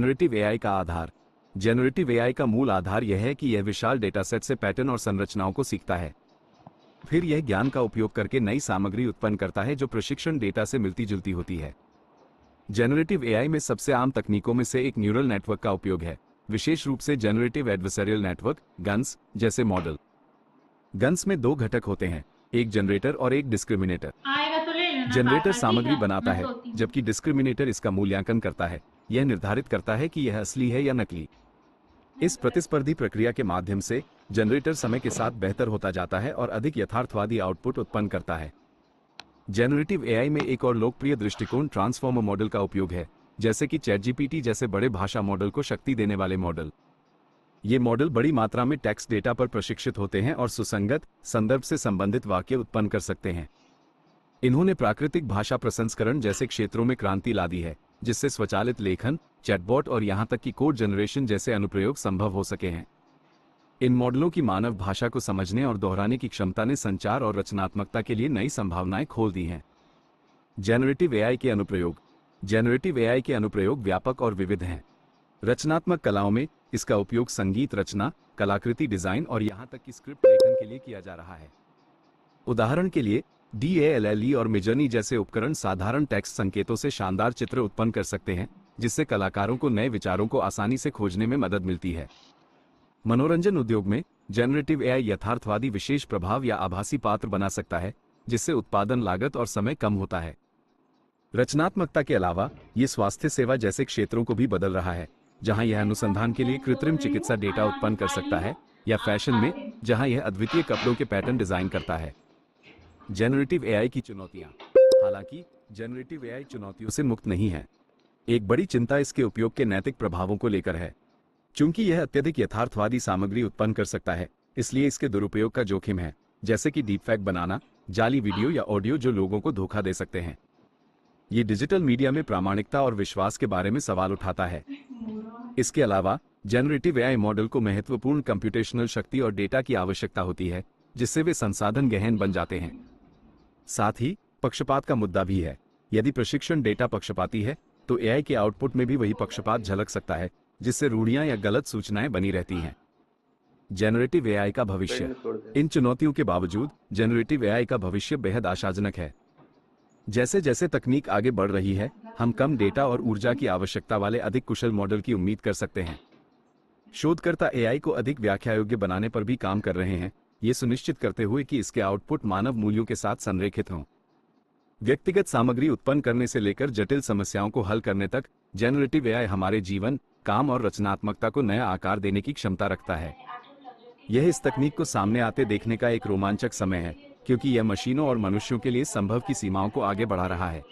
Generative AI का आधार। Generative AI का मूल आधार यह है कि यह विशाल डेटासेट से पैटर्न और संरचनाओं को सीखता है, फिर यह ज्ञान का उपयोग करके नई सामग्री उत्पन्न करता है जो प्रशिक्षण डेटा से मिलती जुलती होती है। जनरेटिव एआई में सबसे आम तकनीकों में से एक न्यूरल नेटवर्क का उपयोग है, विशेष रूप से जनरेटिव एडवर्सरियल नेटवर्क गन्स जैसे मॉडल। गन्स में दो घटक होते हैं, एक जनरेटर और एक डिस्क्रिमिनेटर। आएगा तो ले लेना, जनरेटर ठीक सामग्री है, बनाता मैं है, सोती हूँ। जबकि डिस्क्रिमिनेटर इसका मूल्यांकन करता है। यह निर्धारित करता है कि यह असली है या नकली। इस प्रतिस्पर्धी प्रक्रिया के माध्यम से जनरेटर समय के साथ बेहतर होता जाता है और अधिक यथार्थवादी आउटपुट उत्पन्न करता है। जनरेटिव एआई में एक और लोकप्रिय दृष्टिकोण ट्रांसफॉर्मर मॉडल का उपयोग है, जैसे कि चैटजीपीटी जैसे बड़े भाषा मॉडल को शक्ति देने वाले मॉडल। ये मॉडल बड़ी मात्रा में टेक्स्ट डेटा पर प्रशिक्षित होते हैं और सुसंगत संदर्भ से संबंधित वाक्य उत्पन्न कर सकते हैं। इन्होंने प्राकृतिक भाषा प्रसंस्करण जैसे क्षेत्रों में क्रांति ला दी है, जिससे स्वचालित लेखन, चैटबॉट और यहां तक कि कोड जनरेशन जैसे अनुप्रयोग संभव हो सके हैं। इन मॉडलों की मानव भाषा को समझने और दोहराने की क्षमता ने संचार और रचनात्मकता के लिए नई संभावनाएं खोल दी हैं। जनरेटिव एआई के अनुप्रयोग। जनरेटिव एआई के अनुप्रयोग व्यापक और विविध हैं। रचनात्मक कलाओं में इसका उपयोग संगीत रचना, कलाकृति डिजाइन और यहां तक कि स्क्रिप्ट लेखन के लिए किया जा रहा है। उदाहरण के लिए DALL-E और मिडजर्नी जैसे उपकरण साधारण टेक्स्ट संकेतों से शानदार चित्र उत्पन्न कर सकते हैं, जिससे कलाकारों को नए विचारों को आसानी से खोजने में मदद मिलती है। मनोरंजन उद्योग में जनरेटिव एआई यथार्थवादी विशेष प्रभाव या आभासी पात्र बना सकता है, जिससे उत्पादन लागत और समय कम होता है। रचनात्मकता के अलावा ये स्वास्थ्य सेवा जैसे क्षेत्रों को भी बदल रहा है, जहां यह अनुसंधान के लिए कृत्रिम चिकित्सा डेटा उत्पन्न कर सकता है, या फैशन में जहां यह अद्वितीय कपड़ों के पैटर्न डिजाइन करता है। जनरेटिव एआई की चुनौतियां। हालांकि जनरेटिव एआई चुनौतियों से मुक्त नहीं है। एक बड़ी चिंता इसके उपयोग के नैतिक प्रभावों को लेकर है। चूंकि यह अत्यधिक यथार्थवादी सामग्री उत्पन्न कर सकता है, इसलिए इसके दुरुपयोग का जोखिम है, जैसे कि डीपफेक बनाना, जाली वीडियो या ऑडियो जो लोगों को धोखा दे सकते हैं। ये डिजिटल मीडिया में प्रामाणिकता और विश्वास के बारे में सवाल उठाता है। इसके अलावा जनरेटिव एआई मॉडल को महत्वपूर्ण कंप्यूटेशनल शक्ति और डेटा की आवश्यकता होती है, जिससे वे संसाधन गहन बन जाते हैं। साथ ही पक्षपात का मुद्दा भी है। यदि प्रशिक्षण डेटा पक्षपाती है, तो एआई के आउटपुट में भी वही पक्षपात झलक सकता है, जिससे रूढ़ियां या गलत सूचनाएं बनी रहती हैं। जनरेटिव एआई का भविष्य। इन चुनौतियों के बावजूद जनरेटिव एआई का भविष्य बेहद आशाजनक है। जैसे जैसे तकनीक आगे बढ़ रही है, हम कम डेटा और ऊर्जा की आवश्यकता वाले अधिक कुशल मॉडल की उम्मीद कर सकते हैं। शोधकर्ता एआई को अधिक व्याख्या योग्य बनाने पर भी काम कर रहे हैं, ये सुनिश्चित करते हुए कि इसके आउटपुट मानव मूल्यों के साथ संरेखित हों। व्यक्तिगत सामग्री उत्पन्न करने से लेकर जटिल समस्याओं को हल करने तक जनरेटिव एआई हमारे जीवन, काम और रचनात्मकता को नया आकार देने की क्षमता रखता है। यह इस तकनीक को सामने आते देखने का एक रोमांचक समय है, क्योंकि यह मशीनों और मनुष्यों के लिए संभव की सीमाओं को आगे बढ़ा रहा है।